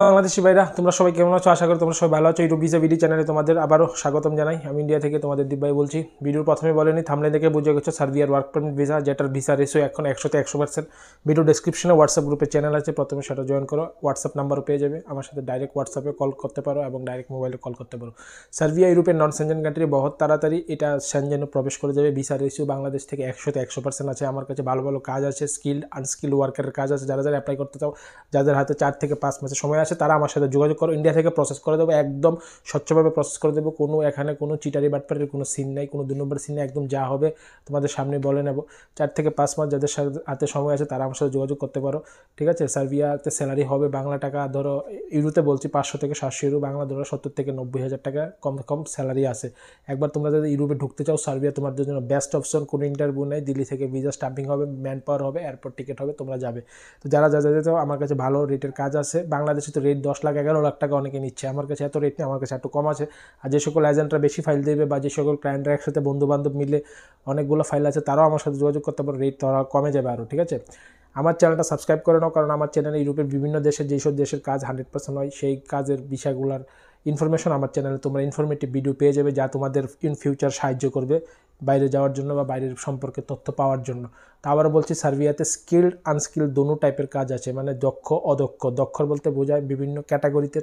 বাংলাদেশি ভাইরা তোমরা সবাই কেমন আছো? আশা করি তোমরা সবাই ভালো আছো। ইউটিউব ভিসা ভিডি চ্যানেলে তোমাদের আবারও স্বাগতম জানাই। আমি ইন্ডিয়া থেকে তোমাদের দীপ ভাই বলছি। ভিডিওর প্রথমে বলেনি, থাম্বনেল দেখে বুঝে গেছো সার্বিয়ার ওয়ার্ক পারমিট ভিসা, যেটার ভিসা রেশিও এখন 100% ভিডিও ডেসক্রিপশনে হোয়াটসঅ্যাপ গ্রুপে চ্যানেল আছে, প্রথমে সেটা জয়েন করো। হোয়াটসঅ্যাপ নাম্বারও পেয়ে যাবে, আমার সাথে ডাইরেক্ট হোয়াটসঅ্যাপে কল করতে পারো এবং ডাইরেক্ট মোবাইলে কল করতে পারো। সার্বিয়া ইউরোপের নন সেনজেন কান্ট্রি, বহুত তাড়াতাড়ি এটা সেনজেনে প্রবেশ করে যাবে। ভিসা রেশিও বাংলাদেশ থেকে 100% আছে। আমার কাছে ভালো ভালো কাজ আছে, স্কিল্ড আনস্কিল্ড ওয়ার্কারের কাজ আছে। যারা যারা অ্যাপ্লাই করতে চাও, যাদের হাতে 4 থেকে 5 মাসের সময় আছে, তারা আমার সাথে যোগাযোগ করো। ইন্ডিয়া থেকে প্রসেস করে দেবো, একদম স্বচ্ছভাবে প্রসেস করে দেবো। এখানে কোনো চিটারি বাটপারের কোনো সিন নেই, কোনো 2 নম্বর সিন নেই। একদম যা হবে তোমাদের সামনে বলে নেব। 4 থেকে 5 মাস যাদের হাতে সময় আছে তারা আমার সাথে যোগাযোগ করতে পারো, ঠিক আছে। সার্বিয়াতে স্যালারি হবে বাংলা টাকা, ধরো ইউরোতে বলছি 500 থেকে 700 ইউরো, বাংলা ধরো 70 থেকে 90 হাজার টাকা কম স্যালারি আছে। একবার তোমরা যদি ইউরোপে ঢুকতে চাও, সার্বিয়া তোমাদের জন্য বেস্ট অপশন। কোনো ইন্টারভিউ নেই, দিল্লি থেকে ভিসা স্টাম্পিং হবে, ম্যান পাওয়ার হবে, এয়ারপোর্ট টিকিট হবে, তোমরা যাবে। তো যারা যেতে চাও, আমার কাছে ভালো রেটের কাজ আছে। বাংলাদেশে তো রেট 10 লাখ 11 লাখ টাকা অনেকে নিচ্ছে, আমার কাছে এত রেট নেই, আমার কাছে একটু কম আছে। আর যে সকল এজেন্টরা বেশি ফাইল দেবে বা যে সকল ক্লায়েন্টরা একসাথে বন্ধুবান্ধব মিলে অনেকগুলো ফাইল আছে, তারাও আমার সাথে যোগাযোগ করতে পারো, রেট তারা কমে যাবে আরও, ঠিক আছে। আমার চ্যানেলটা সাবস্ক্রাইব করে নাও, কারণ আমার চ্যানেলে ইউরোপের বিভিন্ন দেশের যেসব দেশের কাজ 100% হয়, সেই কাজের বিষয়গুলোর ইনফরমেশন আমার চ্যানেলে তোমরা ইনফরমেটিভ ভিডিও পেয়ে যাবে, যা তোমাদের ইন ফিউচার সাহায্য করবে বাইরে যাওয়ার জন্য বা বাইরের সম্পর্কে তথ্য পাওয়ার জন্য। তা আবার বলছি, সার্বিয়াতে স্কিল্ড আনস্কিল্ড দোনো টাইপের কাজ আছে, মানে দক্ষ অদক্ষ। দক্ষ বলতে বোঝায় বিভিন্ন ক্যাটাগরিতে,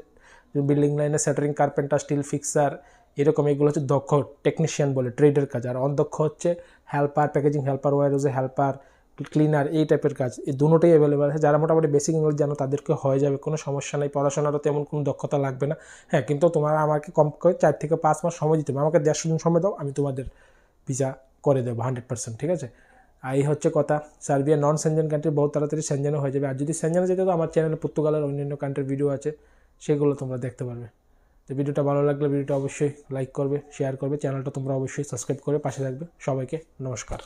বিল্ডিং লাইনে সেটারিং, কার্পেন্টার, স্টিল ফিক্সার, এরকম এগুলো হচ্ছে দক্ষ টেকনিশিয়ান বলে, ট্রেডের কাজ। আর অদক্ষ হচ্ছে হেল্পার, প্যাকেজিং হেল্পার, ওয়ারহাউসে হেল্পার, ক্লিনার, এই টাইপের কাজ। এই দুটোটাই অ্যাভেলেবেল আছে। যারা মোটামুটি বেসিক ইংলিশ জানো তাদেরকে হয়ে যাবে, কোনো সমস্যা নেই। পড়াশোনারও তেমন কোনো দক্ষতা লাগবে না। হ্যাঁ, কিন্তু তোমরা আমাকে কম করে 4 থেকে 5 মাস সময় দিতে হবে। আমাকে 150 দিন সময় দাও, আমি তোমাদের ভিসা করে দেবো 100%, ঠিক আছে। আর এই হচ্ছে কথা। সার্বিয়া নন সেনজেন কান্ট্রি, বহুত তাড়াতাড়ি সেনজেনও হয়ে যাবে। আর যদি সেনজেনে যেতে তো আমার চ্যানেলে পর্তুগালের অন্যান্য কান্ট্রির ভিডিও আছে, সেগুলো তোমরা দেখতে পারবে। তো ভিডিওটা ভালো লাগলে ভিডিওটা অবশ্যই লাইক করবে, শেয়ার করবে, চ্যানেলটা তোমরা অবশ্যই সাবস্ক্রাইব করে পাশে থাকবে। সবাইকে নমস্কার।